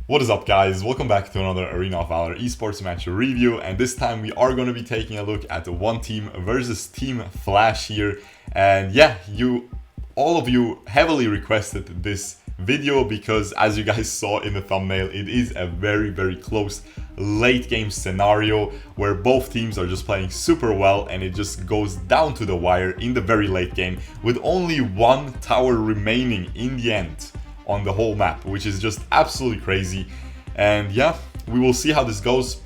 What is up, guys? Welcome back to another Arena of Valor esports match review, and this time we are going to be taking a look at the one team versus Team Flash here. And yeah, all of you heavily requested this video because, as you guys saw in the thumbnail, it is a very close late game scenario where both teams are just playing super well, and it just goes down to the wire in the very late game with only one tower remaining in the end on the whole map, which is just absolutely crazy. And yeah, we will see how this goes.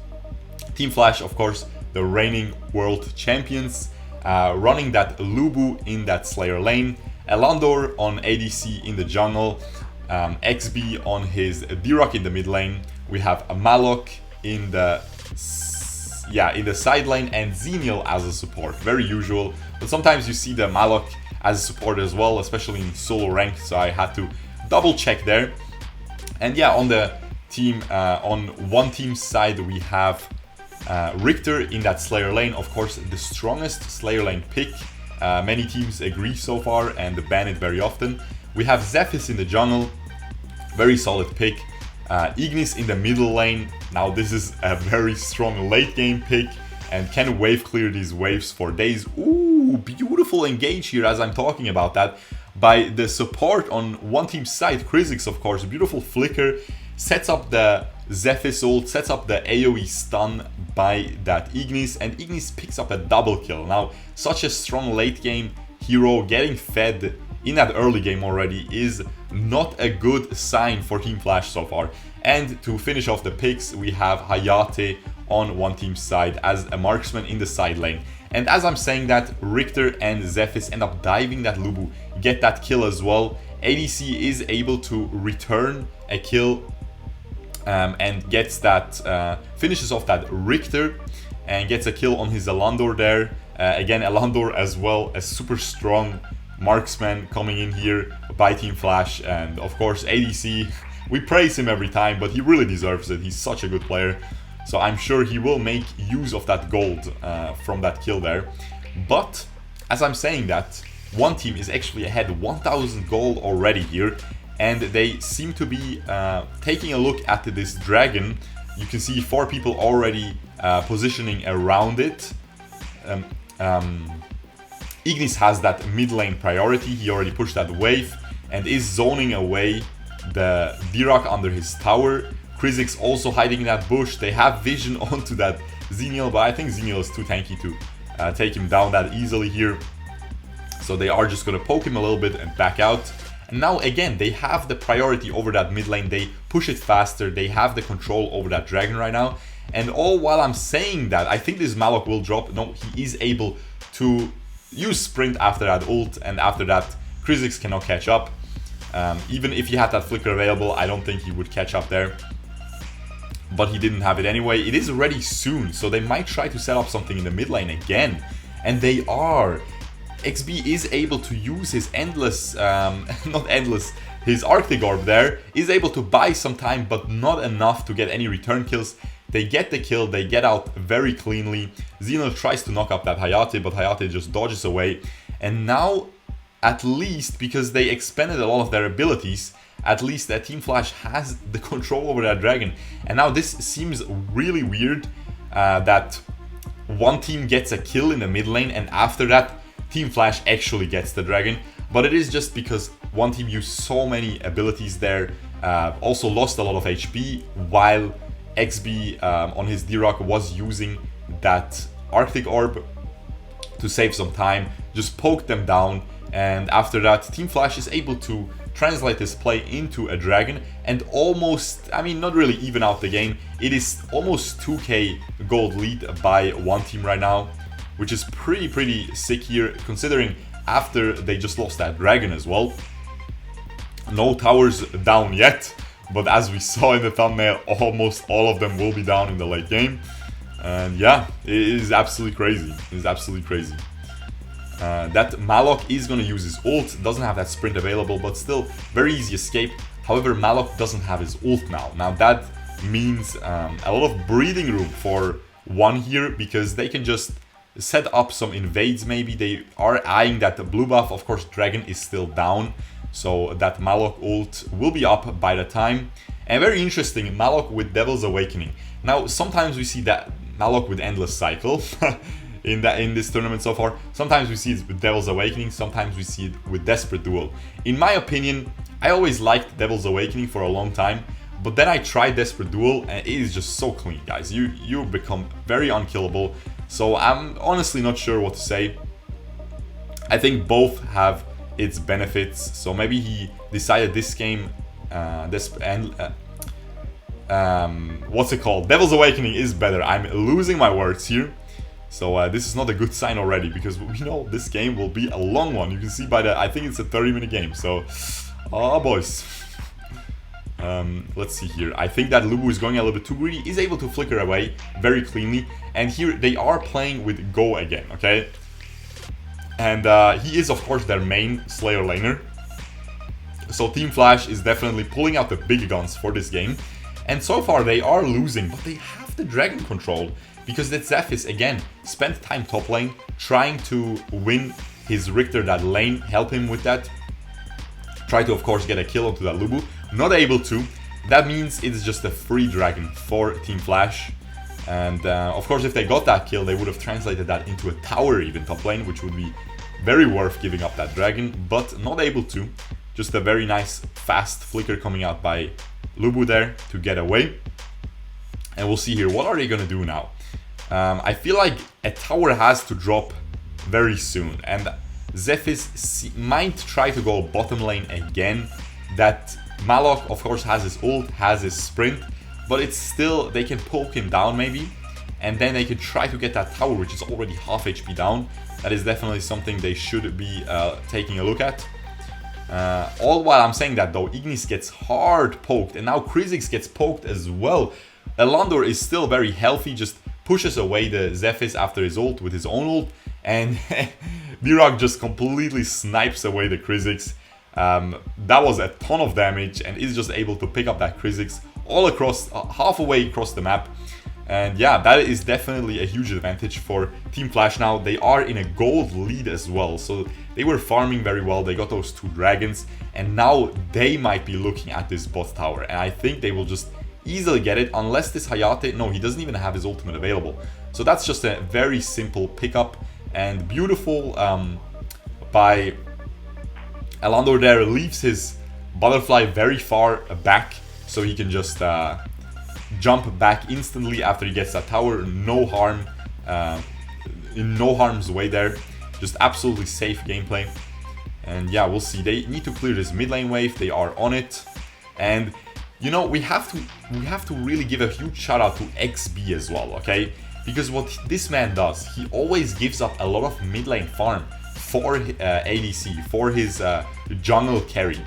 Team Flash, of course, the reigning world champions, running that Lubu in that Slayer lane, Eland'orr on ADC in the jungle, XB on his Dirak in the mid lane. We have a Maloch in the side lane, and Xenial as a support. Very usual, but sometimes you see the Maloch as a support as well, especially in solo rank, so I had to double check there. And yeah, on the team, on one team's side, we have Richter in that Slayer lane. Of course, the strongest Slayer lane pick. Many teams agree so far and ban it very often. We have Zephys in the jungle, very solid pick. Ignis in the middle lane. Now this is a very strong late game pick and can wave clear these waves for days. Ooh, beautiful engage here as I'm talking about that by the support on one team's side. Krizzix, of course, beautiful flicker, sets up the Zephys ult, sets up the AoE stun by that Ignis, and Ignis picks up a double kill. Now, such a strong late game hero getting fed in that early game already is not a good sign for Team Flash so far. And to finish off the picks, we have Hayate on one team's side as a marksman in the side lane. And as I'm saying that, Richter and Zephys end up diving that Lubu, get that kill as well. ADC is able to return a kill and gets that, finishes off that Richter and gets a kill on his Eland'orr there. Again, Eland'orr as well, a super strong marksman coming in here by Team Flash. And of course, ADC, we praise him every time, but he really deserves it. He's such a good player. So I'm sure he will make use of that gold from that kill there. But as I'm saying that, one team is actually ahead 1000 gold already here. And they seem to be taking a look at this dragon. You can see 4 people already positioning around it. Ignis has that mid lane priority. He already pushed that wave and is zoning away the Dirak under his tower. Krizzix also hiding in that bush. They have vision onto that Xenial, but I think Xenial is too tanky to take him down that easily here. So they are just going to poke him a little bit and back out. And now again, they have the priority over that mid lane. They push it faster. They have the control over that dragon right now. And all while I'm saying that, I think this Maloch will drop. No, he is able to use sprint after that ult, and after that Krizzix cannot catch up. Even if he had that flicker available, I don't think he would catch up there. But he didn't have it anyway. It is ready soon, so they might try to set up something in the mid lane again. And they are. XB is able to use his endless, his Arctic Orb there, is able to buy some time, but not enough to get any return kills. They get the kill, they get out very cleanly. Xenial tries to knock up that Hayate, but Hayate just dodges away. And now, at least, because they expended a lot of their abilities, at least that Team Flash has the control over that dragon. And now this seems really weird that one team gets a kill in the mid lane and after that Team Flash actually gets the dragon. But it is just because one team used so many abilities there, also lost a lot of HP, while XB on his Dirak was using that Arctic Orb to save some time, just poked them down. And after that, Team Flash is able to translate this play into a dragon and almost, I mean, not really even out the game. It is almost 2k gold lead by one team right now, which is pretty sick here, considering after they just lost that dragon as well. No towers down yet, but as we saw in the thumbnail, almost all of them will be down in the late game. And yeah, it is absolutely crazy. It is absolutely crazy. That Maloch is going to use his ult, doesn't have that sprint available, but still very easy escape. However, Maloch doesn't have his ult now. Now that means a lot of breathing room for one here, because they can just set up some invades maybe. They are eyeing that blue buff. Of course, dragon is still down, so that Maloch ult will be up by the time. And very interesting, Maloch with Devil's Awakening. Now, sometimes we see that Maloch with Endless Cycle in this tournament so far. Sometimes we see it with Devil's Awakening, sometimes we see it with Desperate Duel. In my opinion, I always liked Devil's Awakening for a long time, but then I tried Desperate Duel and it is just so clean, guys. You become very unkillable, so I'm honestly not sure what to say. I think both have its benefits, so maybe he decided this game, what's it called? Devil's Awakening is better. I'm losing my words here. So this is not a good sign already, because we know this game will be a long one. You can see by the, I think it's a 30-minute game, so, oh boys. Let's see here. I think that Lubu is going a little bit too greedy, is able to flicker away very cleanly. And here they are playing with Go again, okay? And he is, of course, their main Slayer laner. So Team Flash is definitely pulling out the big guns for this game. And so far they are losing, but they have the Dragon control. Because that Zephys, again, spent time top lane, trying to win his Richter that lane, help him with that. Try to, of course, get a kill onto that Lubu. Not able to. That means it's just a free Dragon for Team Flash. And, of course, if they got that kill, they would have translated that into a tower even top lane, which would be very worth giving up that Dragon, but not able to. Just a very nice, fast flicker coming out by Lubu there to get away. And we'll see here, what are they going to do now? I feel like a tower has to drop very soon, and Zephys might try to go bottom lane again. That Maloch, of course, has his ult, has his sprint, but it's still, they can poke him down maybe, and then they can try to get that tower, which is already half HP down. That is definitely something they should be taking a look at. All while I'm saying that though, Ignis gets hard poked, and now Krizzix gets poked as well. Eland'orr is still very healthy, just pushes away the Zephys after his ult with his own ult, and Dirak just completely snipes away the Krizzix. That was a ton of damage, and is just able to pick up that Krizzix all across, halfway across the map. And yeah, that is definitely a huge advantage for Team Flash now. They are in a gold lead as well, so they were farming very well. They got those 2 dragons, and now they might be looking at this bot tower, and I think they will just easily get it, unless this Hayate, no, he doesn't even have his ultimate available. So that's just a very simple pickup, and beautiful by Eland'orr there. Leaves his butterfly very far back, so he can just jump back instantly after he gets that tower. No harm, in no harm's way there. Just absolutely safe gameplay. And yeah, we'll see. They need to clear this mid lane wave. They are on it, and you know, we have to really give a huge shout out to XB as well, okay? Because what this man does, he always gives up a lot of mid lane farm for ADC, for his jungle carry.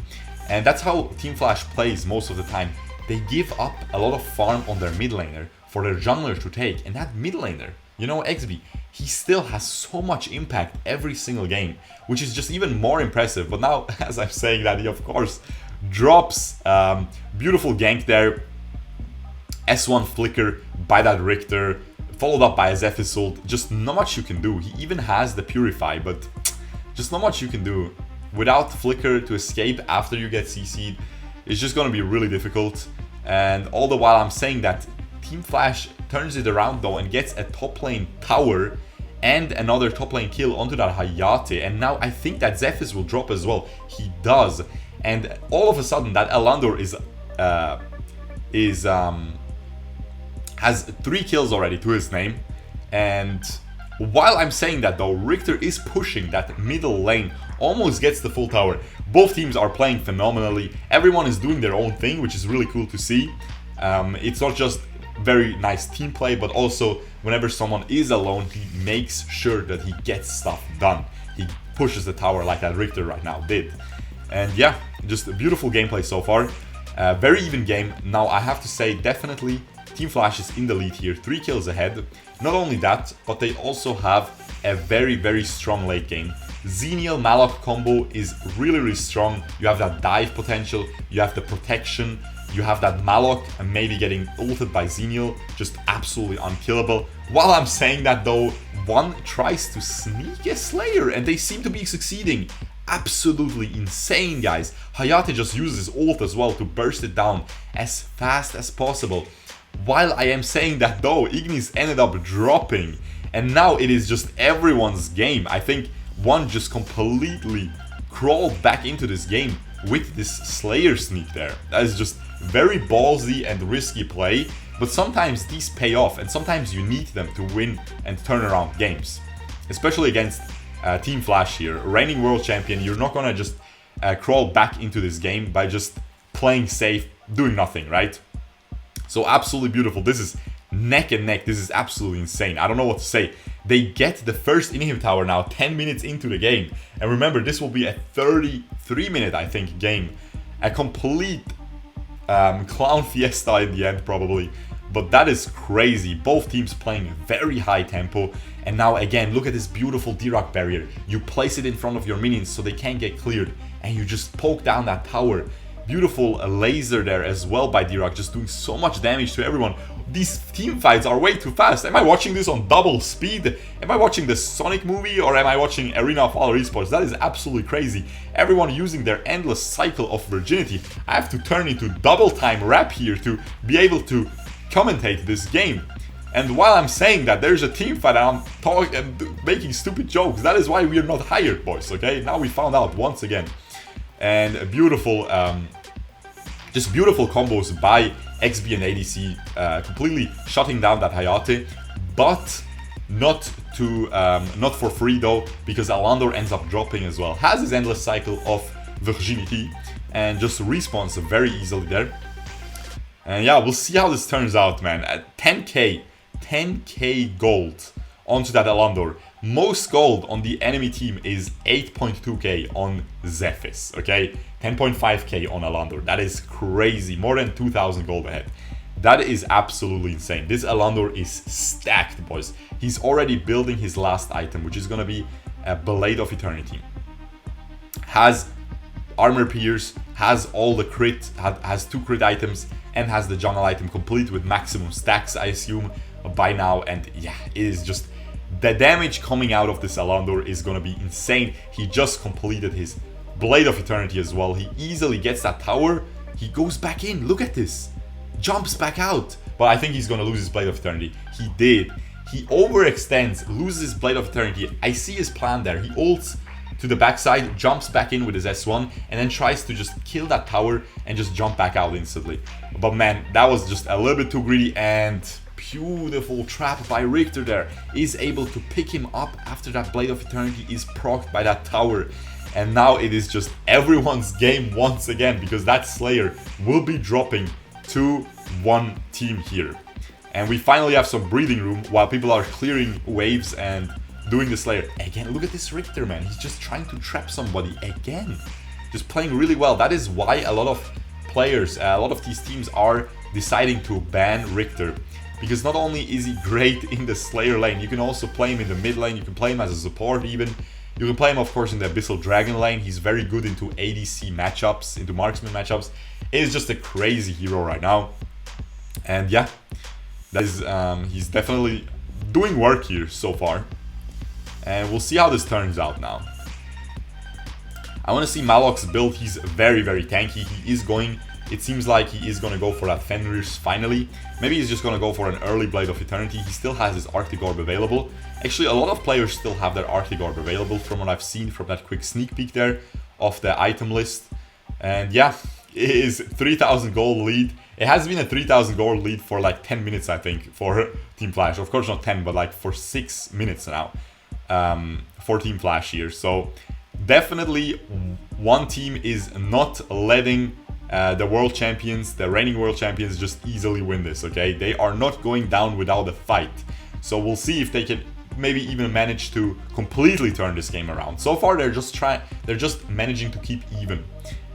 And that's how Team Flash plays most of the time. They give up a lot of farm on their mid laner for their jungler to take. And that mid laner, you know, XB, he still has so much impact every single game, which is just even more impressive. But now, as I'm saying that, he of course drops beautiful gank there. S1 flicker by that Richter, followed up by a Zephys ult. Just not much you can do. He even has the Purify, but just not much you can do. Without flicker to escape after you get CC'd, it's just going to be really difficult. And all the while I'm saying that, Team Flash turns it around though and gets a top lane tower and another top lane kill onto that Hayate. And now I think that Zephys will drop as well. He does. And all of a sudden, that Eland'orr has 3 kills already to his name. And while I'm saying that though, Richter is pushing that middle lane, almost gets the full tower. Both teams are playing phenomenally. Everyone is doing their own thing, which is really cool to see. It's not just very nice team play, but also whenever someone is alone, he makes sure that he gets stuff done. He pushes the tower like that Richter right now did. And yeah, just a beautiful gameplay so far. Very even game. Now I have to say, definitely Team Flash is in the lead here, 3 kills ahead. Not only that, but they also have a very, very strong late game. Xenial Maloch combo is really, really strong. You have that dive potential, you have the protection, you have that Maloch and maybe getting ulted by Xenial, just absolutely unkillable. While I'm saying that though, one tries to sneak a Slayer and they seem to be succeeding. absolutely insane, guys. Hayate just uses ult as well to burst it down as fast as possible. While I am saying that though, Ignis ended up dropping, and now it is just everyone's game. I think one just completely crawled back into this game with this Slayer sneak there. That is just very ballsy and risky play, but sometimes these pay off, and sometimes you need them to win and turn around games. Especially against Team Flash here, reigning world champion. You're not gonna just crawl back into this game by just playing safe, doing nothing, right? So absolutely beautiful. This is neck and neck. This is absolutely insane. I don't know what to say. They get the first inhib tower now 10 minutes into the game. And remember, this will be a 33-minute, I think, game. A complete clown fiesta in the end, probably. But that is crazy. Both teams playing very high tempo. And now again, look at this beautiful Dirak barrier. You place it in front of your minions so they can't get cleared. And you just poke down that tower. Beautiful laser there as well by Dirak, just doing so much damage to everyone. These team fights are way too fast. Am I watching this on double speed? Am I watching the Sonic movie, or am I watching Arena of Valor esports? That is absolutely crazy. Everyone using their endless cycle of virginity. I have to turn into double time rap here to be able to commentate this game. And while I'm saying that, there's a team fight and I'm talking and making stupid jokes. That is why we are not hired, boys, okay? Now we found out once again. And beautiful, just beautiful combos by XB and ADC, completely shutting down that Hayate, but not for free though, because Eland'orr ends up dropping as well. Has his endless cycle of virginity and just respawns very easily there. And yeah, we'll see how this turns out, man. At 10k gold onto that Eland'orr. Most gold on the enemy team is 8.2k on Zephys, okay? 10.5k on Eland'orr. That is crazy. More than 2,000 gold ahead. That is absolutely insane. This Eland'orr is stacked, boys. He's already building his last item, which is gonna be a Blade of Eternity. Has armor pierce, has all the crit, has 2 crit items, and has the jungle item complete with maximum stacks, I assume, by now. And yeah, it is just... the damage coming out of this Eland'orr is gonna be insane. He just completed his Blade of Eternity as well. He easily gets that tower. He goes back in. Look at this. Jumps back out. But I think he's gonna lose his Blade of Eternity. He did. He overextends, loses his Blade of Eternity. I see his plan there. He ults to the backside, jumps back in with his S1, and then tries to just kill that tower and just jump back out instantly. But man, that was just a little bit too greedy, and beautiful trap by Richter there. Is able to pick him up after that Blade of Eternity is procced by that tower. And now it is just everyone's game once again, because that Slayer will be dropping to one team here. And we finally have some breathing room while people are clearing waves and doing the Slayer. Again, look at this Richter, man. He's just trying to trap somebody again. Just playing really well. That is why a lot of players, a lot of these teams are deciding to ban Richter. Because not only is he great in the Slayer lane, you can also play him in the mid lane, you can play him as a support even. You can play him, of course, in the Abyssal Dragon lane. He's very good into ADC matchups, into marksman matchups. It is just a crazy hero right now. And yeah, that is, he's definitely doing work here so far. And we'll see how this turns out now. I want to see Maloch's build. He's very, very tanky. He is going... It seems like he is going to go for that Fenris finally. Maybe he's just going to go for an early Blade of Eternity. He still has his Arctic Orb available. Actually, a lot of players still have their Arctic Orb available from what I've seen from that quick sneak peek there of the item list. And yeah, it is 3,000 gold lead. It has been a 3,000 gold lead for like 10 minutes, I think, for Team Flash. Of course, not 10, but like for 6 minutes now for Team Flash here. So definitely one team is not letting the world champions, the reigning world champions, just easily win this, okay? They are not going down without a fight. So we'll see if they can maybe even manage to completely turn this game around. So far, they're just managing to keep even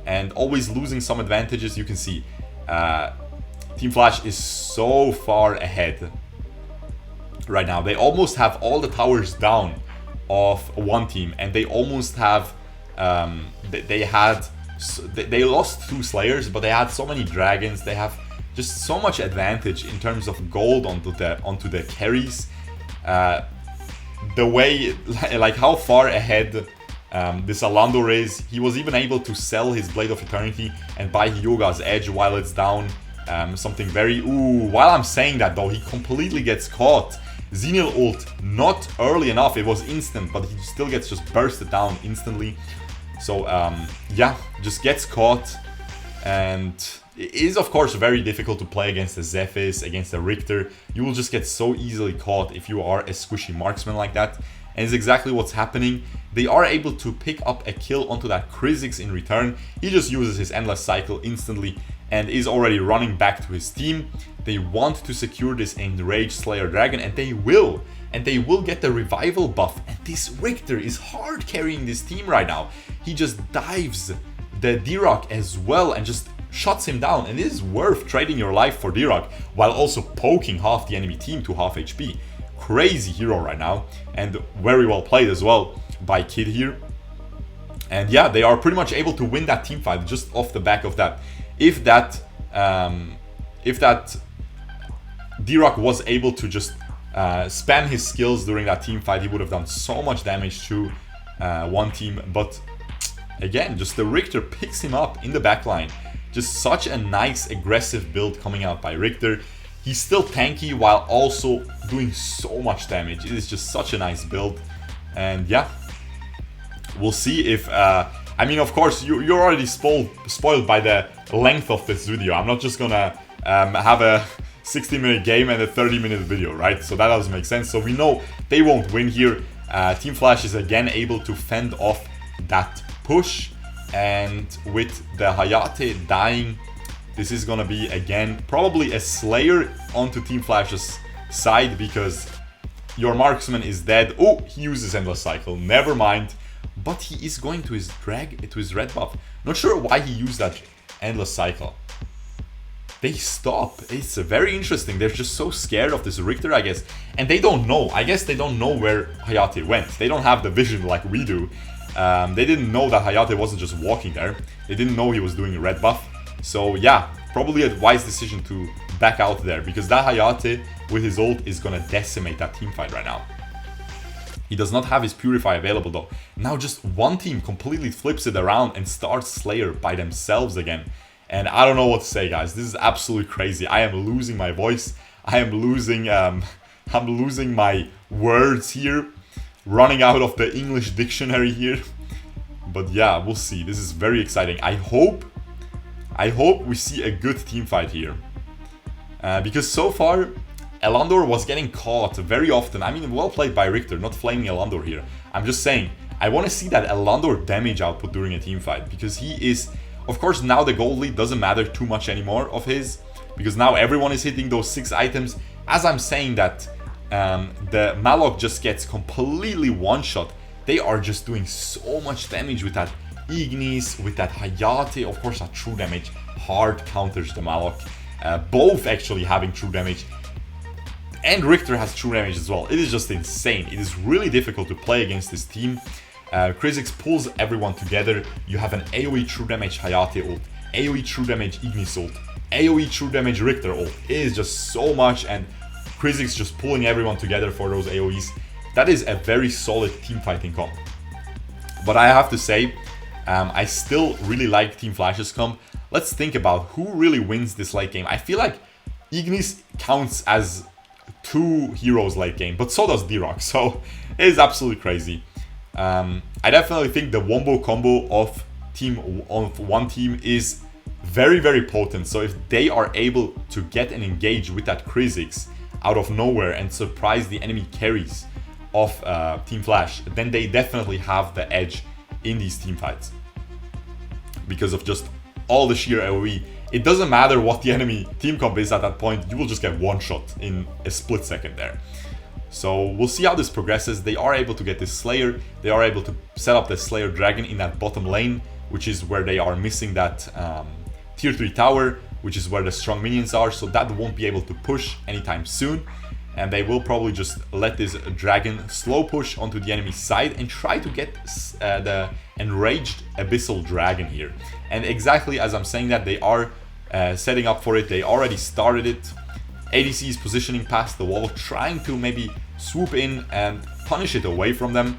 and always losing some advantages. You can see Team Flash is so far ahead right now. They almost have all the towers down of one team, and they almost have they lost 2 Slayers, but they had so many dragons. They have just so much advantage in terms of gold onto the carries. The way, like how far ahead this Eland'orr is. He was even able to sell his Blade of Eternity and buy Hyuga's Edge while it's down. Something very... Ooh, while I'm saying that though, he completely gets caught. Xenil ult, not early enough, it was instant, but he still gets just bursted down instantly. So, yeah, just gets caught. And it is, of course, very difficult to play against a Zephys, against a Richter. You will just get so easily caught if you are a squishy marksman like that. And it's exactly what's happening. They are able to pick up a kill onto that Krizzix in return. He just uses his Endless Cycle instantly and is already running back to his team. They want to secure this Enraged Slayer Dragon, and they will. And they will get the revival buff. And this Richter is hard carrying this team right now. He just dives the Dirak as well and just shuts him down. And it is worth trading your life for Dirak while also poking half the enemy team to half HP. Crazy hero right now, and very well played as well by Kid here. And yeah, they are pretty much able to win that team fight just off the back of that. If that Dirak was able to just spam his skills during that team fight, he would have done so much damage to one team. But again, just the Richter picks him up in the backline. Just such a nice aggressive build coming out by Richter. He's still tanky while also doing so much damage. It is just such a nice build. And yeah, we'll see if... I mean, of course, you're already spoiled by the length of this video. I'm not just gonna have a 60-minute game and a 30-minute video, right? So that doesn't make sense. So we know they won't win here. Team Flash is again able to fend off that push. And with the Hayate dying, this is gonna be, again, probably a Slayer onto Team Flash's side because your marksman is dead. Oh, he uses Endless Cycle, never mind. But he is going to his red buff. Not sure why he used that Endless Cycle. They stop. It's very interesting. They're just so scared of this Richter, I guess. And they don't know. I guess they don't know where Hayate went. They don't have the vision like we do. They didn't know that Hayate wasn't just walking there. They didn't know he was doing a red buff. So yeah, probably a wise decision to back out there, because that Hayate with his ult is gonna decimate that team fight right now. He does not have his Purify available though. Now just one team completely flips it around and starts Slayer by themselves again. And I don't know what to say, guys. This is absolutely crazy. I am losing my voice. I am losing I'm losing my words here. Running out of the English dictionary here. But yeah, we'll see. This is very exciting. I hope we see a good team fight here. Because so far, Eland'orr was getting caught very often. I mean, well played by Richter, not flaming Eland'orr here. I'm just saying, I want to see that Eland'orr damage output during a team fight. Because he is, of course, now the gold lead doesn't matter too much anymore of his. Because now everyone is hitting those 6 items. As I'm saying that, the Maloch just gets completely one-shot. They are just doing so much damage with that Ignis, with that Hayate. Of course, that true damage hard counters the Maloch. Both actually having true damage. And Richter has true damage as well. It is just insane. It is really difficult to play against this team. Krizzix pulls everyone together. You have an AoE true damage Hayate ult, AoE true damage Ignis ult, AoE true damage Richter ult. It is just so much, and Krizzix just pulling everyone together for those AoEs. That is a very solid team fighting comp. But I have to say, I still really like Team Flash's comp. Let's think about who really wins this late game. I feel like Ignis counts as 2 heroes late game, but so does Dirak, so it is absolutely crazy. I definitely think the wombo combo of one team is very, very potent. So if they are able to get and engage with that Krizzix out of nowhere and surprise the enemy carries of Team Flash, then they definitely have the edge in these team fights. Because of just all the sheer AoE. It doesn't matter what the enemy team comp is at that point, you will just get one shot in a split second there. So we'll see how this progresses. They are able to get this Slayer. They are able to set up the Slayer Dragon in that bottom lane, which is where they are missing that tier 3 tower, which is where the strong minions are. So that won't be able to push anytime soon. And they will probably just let this dragon slow push onto the enemy side and try to get the Enraged Abyssal Dragon here. And exactly as I'm saying that, they are setting up for it. They already started it. ADC is positioning past the wall, trying to maybe swoop in and punish it away from them.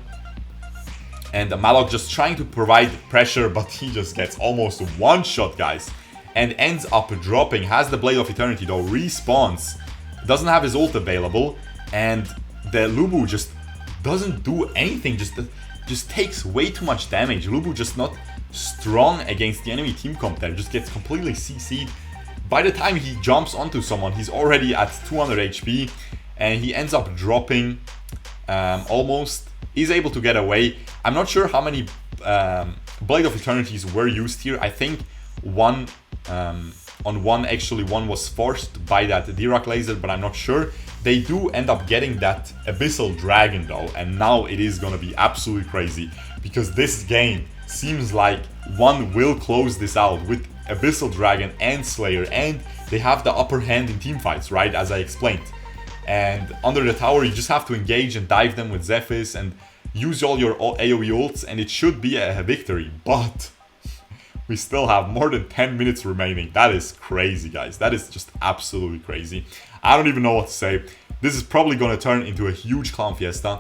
And Maloch just trying to provide pressure, but he just gets almost one shot, guys. And ends up dropping. Has the Blade of Eternity though, respawns. Doesn't have his ult available. And the Lubu just doesn't do anything. Just takes way too much damage. Lubu just not strong against the enemy team comp there. Just gets completely CC'd. By the time he jumps onto someone, he's already at 200 HP. And he ends up dropping almost. He's able to get away. I'm not sure how many Blade of Eternities were used here. I think one on one, actually one was forced by that Dirak laser, but I'm not sure. They do end up getting that Abyssal Dragon though, and now it is gonna be absolutely crazy, because this game seems like one will close this out with Abyssal Dragon and Slayer, and they have the upper hand in team fights, right, as I explained. And under the tower, you just have to engage and dive them with Zephys and use all your AoE ults, and it should be a victory. But we still have more than 10 minutes remaining. That is crazy, guys. That is just absolutely crazy. I don't even know what to say. This is probably going to turn into a huge clown fiesta.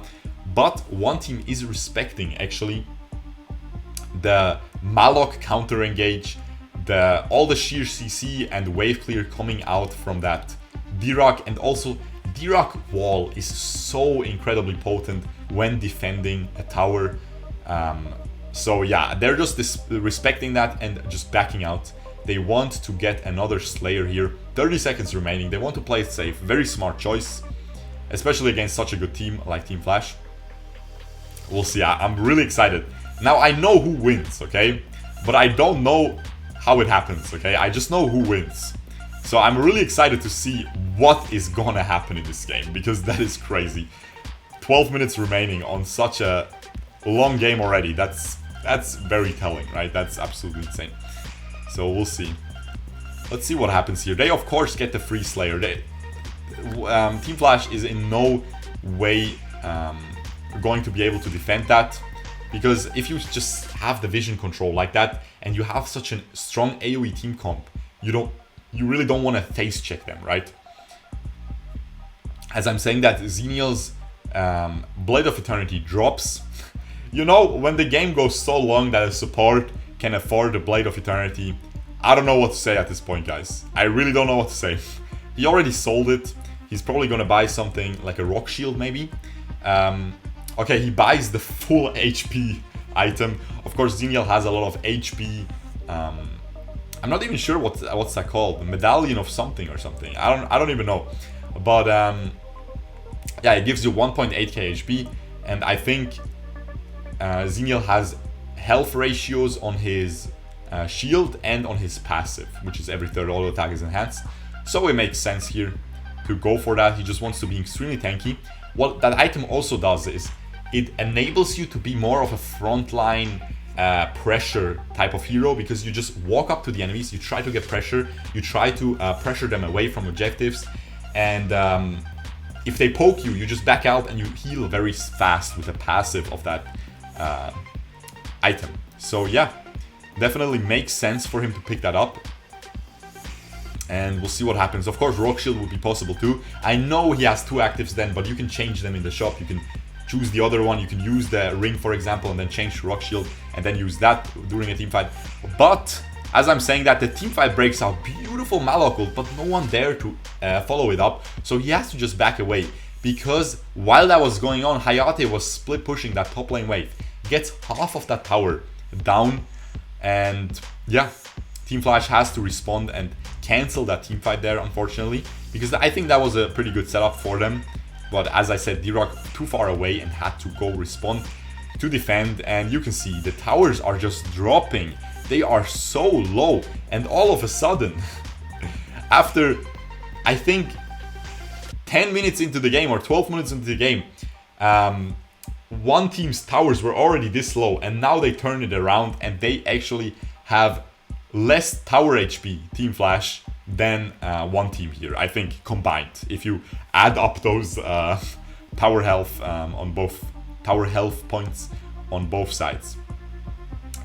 But one team is respecting, actually, the Maloch counter engage, all the sheer CC and wave clear coming out from that Dirak, and also Dirak wall is so incredibly potent when defending a tower. So yeah, they're just respecting that and just backing out. They want to get another Slayer here. 30 seconds remaining. They want to play it safe. Very smart choice, especially against such a good team like Team Flash. We'll see. I'm really excited. Now I know who wins, okay? But I don't know how it happens, okay? I just know who wins. So I'm really excited to see what is gonna happen in this game, because that is crazy. 12 minutes remaining on such a long game already. That's very telling, right? That's absolutely insane. So we'll see. Let's see what happens here. They of course get the free Slayer. Team Flash is in no way going to be able to defend that, because if you just have the vision control like that and you have such a strong AoE team comp, you really don't want to face check them, right? As I'm saying that, Xenial's Blade of Eternity drops. You know, when the game goes so long that a support can afford the Blade of Eternity, I don't know what to say at this point, guys. I really don't know what to say. He already sold it. He's probably gonna buy something like a Rock Shield, maybe. Okay, he buys the full HP item. Of course, Xenial has a lot of HP. I'm not even sure what's that called. Medallion of something or something. I don't even know. But yeah, it gives you 1.8k HP, and I think Xenial has health ratios on his shield and on his passive, which is every third auto attack is enhanced. So it makes sense here to go for that. He just wants to be extremely tanky. What that item also does is it enables you to be more of a frontline pressure type of hero, because you just walk up to the enemies, you try to get pressure, you try to pressure them away from objectives, and if they poke you, you just back out and you heal very fast with the passive of that item. So yeah, definitely makes sense for him to pick that up, and we'll see what happens. Of course, Rock Shield would be possible too. I know he has two actives then, but you can change them in the shop. You can choose the other one, you can use the ring for example, and then change to Rock Shield and then use that during a team fight. But as I'm saying that, the team fight breaks out, beautiful Maloch ult, but no one there to follow it up, so he has to just back away, because while that was going on, Hayate was split pushing that top lane wave, gets half of that tower down, and yeah, Team Flash has to respond and cancel that team fight there, unfortunately, because I think that was a pretty good setup for them. But as I said, Dirak too far away and had to go respond to defend, and you can see the towers are just dropping. They are so low, and all of a sudden, after I think 10 minutes into the game or 12 minutes into the game, one team's towers were already this low, and now they turn it around and they actually have less tower HP, Team Flash, than one team here, I think, combined. If you add up those tower health on both tower health points on both sides.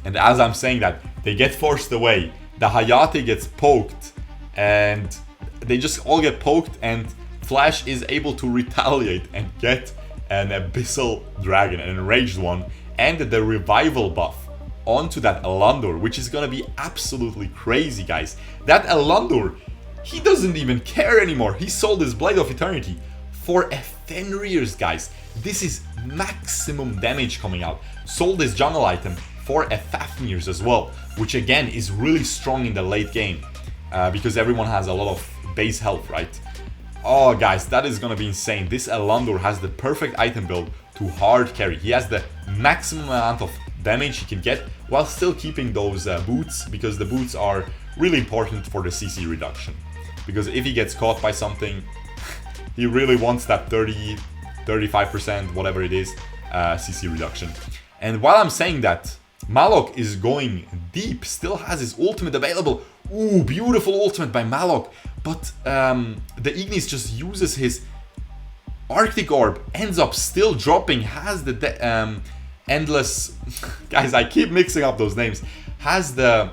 And as I'm saying that, they get forced away. The Hayate gets poked, and they just all get poked, and Flash is able to retaliate and get an Abyssal Dragon, an enraged one, and the revival buff onto that Eland'orr, which is gonna be absolutely crazy, guys. That Eland'orr, he doesn't even care anymore. He sold his Blade of Eternity for a Fenrir's, guys. This is maximum damage coming out. Sold his jungle item for a Fafnir's as well, which again is really strong in the late game because everyone has a lot of base health, right? Oh, guys, that is gonna be insane. This Eland'orr has the perfect item build to hard carry. He has the maximum amount of damage he can get while still keeping those boots, because the boots are really important for the CC reduction. Because if he gets caught by something, he really wants that 30, 35%, whatever it is, CC reduction. And while I'm saying that, Maloch is going deep, still has his ultimate available. Ooh, beautiful ultimate by Maloch. But the Ignis just uses his Arctic Orb, ends up still dropping, has the endless... Guys, I keep mixing up those names. Has the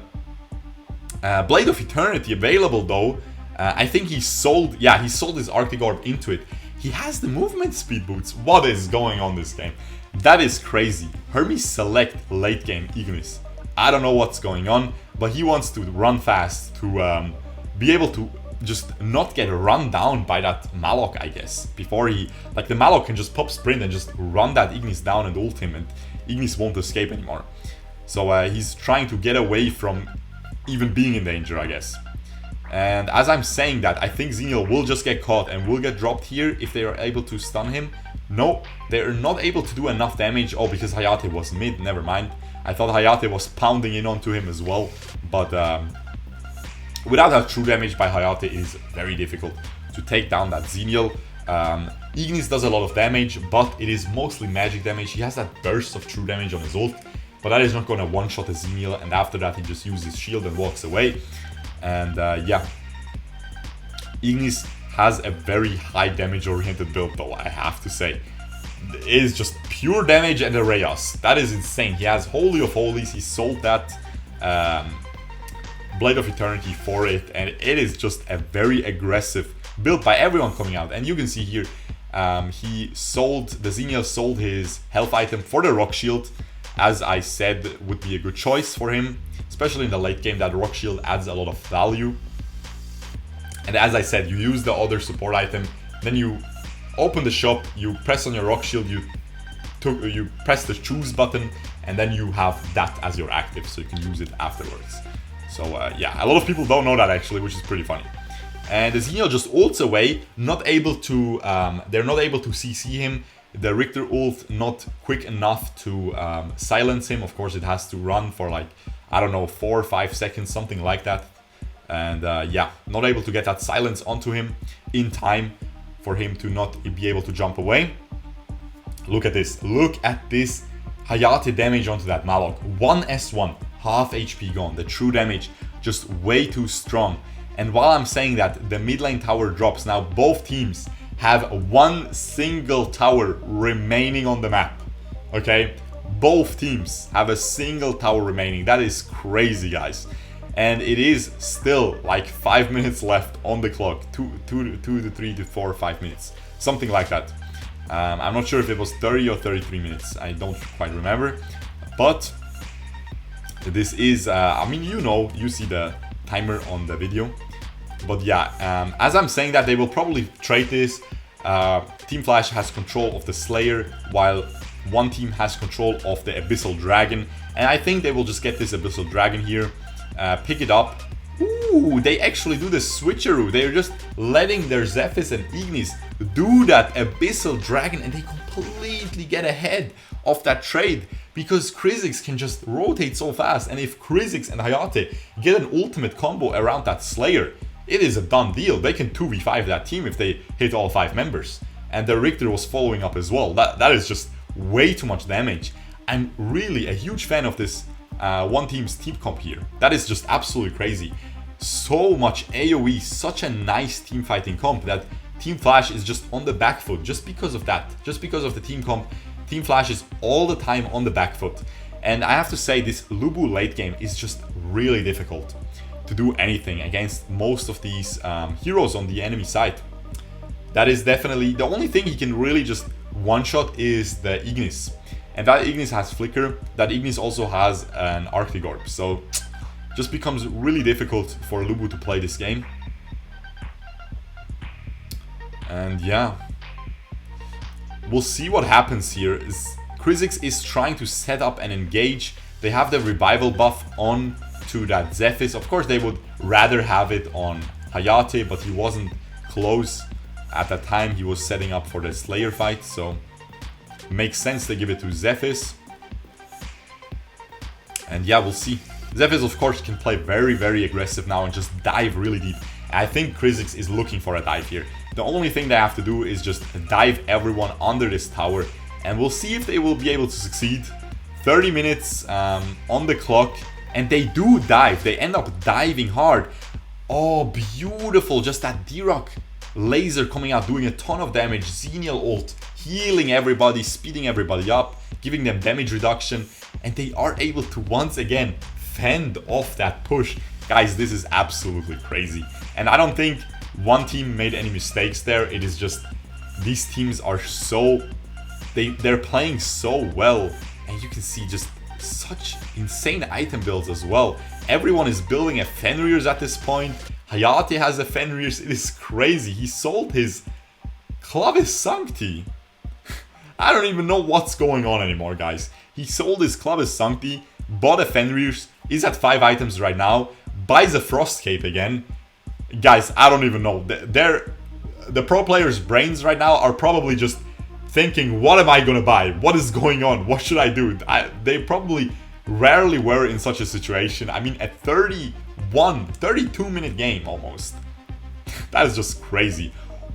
Blade of Eternity available though. I think he sold his Arctic Orb into it. He has the movement speed boots. What is going on this game? That is crazy. Hermes select late game Ignis. I don't know what's going on, but he wants to run fast to be able to just not get run down by that Maloch, I guess. Before he, like, the Maloch can just pop sprint and just run that Ignis down and ult him, and Ignis won't escape anymore. So he's trying to get away from even being in danger, I guess. And as I'm saying that, I think Xenial will just get caught and will get dropped here if they are able to stun him. No, they're not able to do enough damage. Oh, because Hayate was mid, never mind. I thought Hayate was pounding in onto him as well. But without that true damage by Hayate, it is very difficult to take down that Xenial. Ignis does a lot of damage, but it is mostly magic damage. He has that burst of true damage on his ult, but that is not going to one-shot a Xenial, and after that he just uses shield and walks away. And yeah, Ignis has a very high damage oriented build though, I have to say. It is just pure damage and a Reyes. That is insane. He has Holy of Holies, he sold that Blade of Eternity for it, and it is just a very aggressive build by everyone coming out. And you can see here, the Xenial sold his health item for the Rock Shield, as I said would be a good choice for him. Especially in the late game, that Rock Shield adds a lot of value. And as I said, you use the other support item, then you open the shop, you press on your Rock Shield, you press the choose button, and then you have that as your active, so you can use it afterwards. So yeah, a lot of people don't know that actually, which is pretty funny. And the Xenial just ults away, not able to, they're not able to CC him. The Richter ult not quick enough to silence him. Of course, it has to run for like, I don't know, 4 or 5 seconds, something like that. And yeah, not able to get that silence onto him in time for him to not be able to jump away. Look at this. Look at this Hayate damage onto that Maloch. 1 S1, half HP gone. The true damage just way too strong. And while I'm saying that, the mid lane tower drops. Now both teams have one single tower remaining on the map. Okay? Both teams have a single tower remaining. That is crazy, guys. And it is still like 5 minutes left on the clock. 2 to 3 to 4 or 5 minutes. Something like that. I'm not sure if it was 30 or 33 minutes. I don't quite remember. But this is, I mean, you see the timer on the video. But yeah, as I'm saying that, they will probably trade this. Team Flash has control of the Slayer, while one team has control of the Abyssal Dragon. And I think they will just get this Abyssal Dragon here, pick it up. Ooh, they actually do the switcheroo. They're just letting their Zephys and Ignis do that Abyssal Dragon, and they completely get ahead of that trade because Krizzix can just rotate so fast. And if Krizzix and Hayate get an ultimate combo around that Slayer, it is a done deal. They can 2v5 that team if they hit all 5 members. And the Richter was following up as well. That is just way too much damage. I'm really a huge fan of this one team's team comp here. That is just absolutely crazy. So much AoE, such a nice team fighting comp that Team Flash is just on the back foot just because of that. Just because of the team comp, Team Flash is all the time on the back foot. And I have to say, this Lubu late game is just really difficult to do anything against most of these heroes on the enemy side. That is definitely the only thing he can really just one-shot is the Ignis. And that Ignis has Flicker, that Ignis also has an Arctic Orb. So just becomes really difficult for Lubu to play this game. And yeah, we'll see what happens here. Krizzix is trying to set up and engage. They have the revival buff on to that Zephys. Of course, they would rather have it on Hayate, but he wasn't close at that time. He was setting up for the Slayer fight, so makes sense to give it to Zephys. And yeah, we'll see. Zephys, of course, can play very, very aggressive now and just dive really deep. I think Krizzix is looking for a dive here. The only thing they have to do is just dive everyone under this tower, and we'll see if they will be able to succeed. 30 minutes on the clock, and they do dive. They end up diving hard. Oh, beautiful. Just that Dirak laser coming out, doing a ton of damage. Xenial ult, healing everybody, speeding everybody up, giving them damage reduction, and they are able to once again fend off that push. Guys, this is absolutely crazy. And I don't think one team made any mistakes there. It is just these teams are so... They're playing so well. And you can see just such insane item builds as well. Everyone is building a Fenrir's at this point. Hayate has a Fenrir's. It is crazy. He sold his Clavis Sancti. I don't even know what's going on anymore, guys. He sold his Clavis Sancti, bought a Fenrir's, is at 5 items right now, buys a Frost Cape again. Guys, I don't even know. The pro players' brains right now are probably just thinking, what am I gonna buy? What is going on? What should I do? They probably rarely were in such a situation. I mean, a 32-minute game almost. That is just crazy.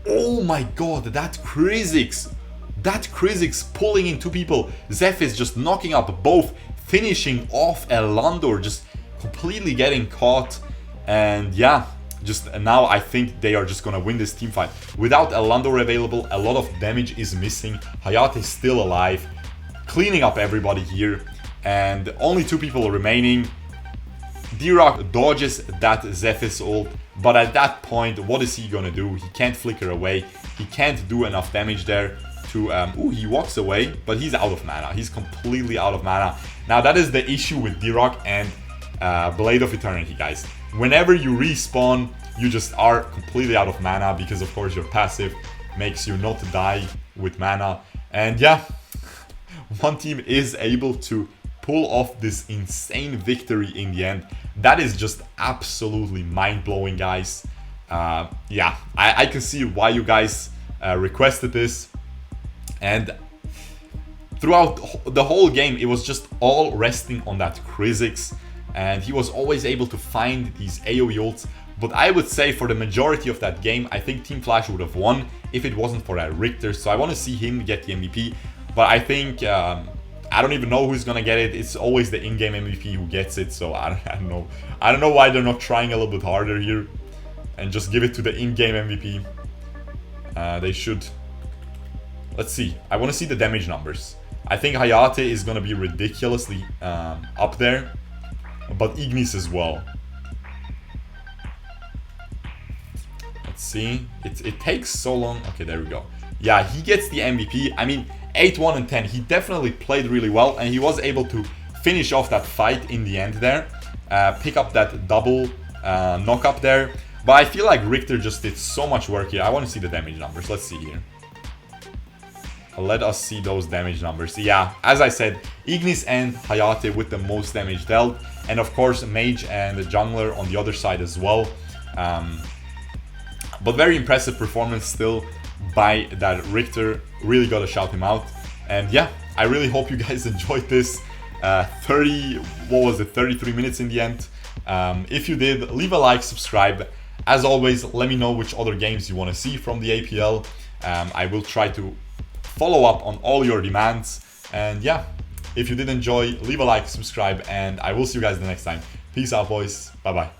Oh my god, that Krizzix. That Krizzix pulling in 2 people. Zephys just knocking up both, finishing off Eland'orr, just completely getting caught. And yeah, just now I think they are just gonna win this team fight. Without Eland'orr available, a lot of damage is missing. Hayate is still alive, cleaning up everybody here, and only 2 people remaining. Dirak dodges that Zephys ult, but at that point, what is he gonna do? He can't flicker away. He can't do enough damage there to... ooh, he walks away, but he's out of mana. He's completely out of mana. Now, that is the issue with Dirak and Blade of Eternity, guys. Whenever you respawn, you just are completely out of mana because, of course, your passive makes you not die with mana. And yeah, one team is able to pull off this insane victory in the end. That is just absolutely mind-blowing, guys. Yeah, I can see why you guys requested this. And throughout the whole game, it was just all resting on that Krizzix. And he was always able to find these AoE ults. But I would say for the majority of that game, I think Team Flash would have won if it wasn't for that Richter. So I want to see him get the MVP. But I think, I don't even know who's going to get it. It's always the in-game MVP who gets it. So I don't know. I don't know why they're not trying a little bit harder here. And just give it to the in-game MVP. They should. Let's see. I want to see the damage numbers. I think Hayate is going to be ridiculously up there. But Ignis as well. Let's see. It takes so long. Okay, there we go. Yeah, he gets the MVP. I mean, 8-1 and 10. He definitely played really well, and he was able to finish off that fight in the end there. Pick up that double knock up there. But I feel like Richter just did so much work here. I want to see the damage numbers. Let's see here. Let us see those damage numbers. Yeah, as I said, Ignis and Hayate with the most damage dealt. And of course, Mage and the Jungler on the other side as well. But very impressive performance still by that Richter. Really got to shout him out. And yeah, I really hope you guys enjoyed this. 33 minutes in the end. If you did, leave a like, subscribe. As always, let me know which other games you want to see from the APL. I will try to follow up on all your demands. And yeah, if you did enjoy, leave a like, subscribe, and I will see you guys the next time. Peace out, boys. Bye bye.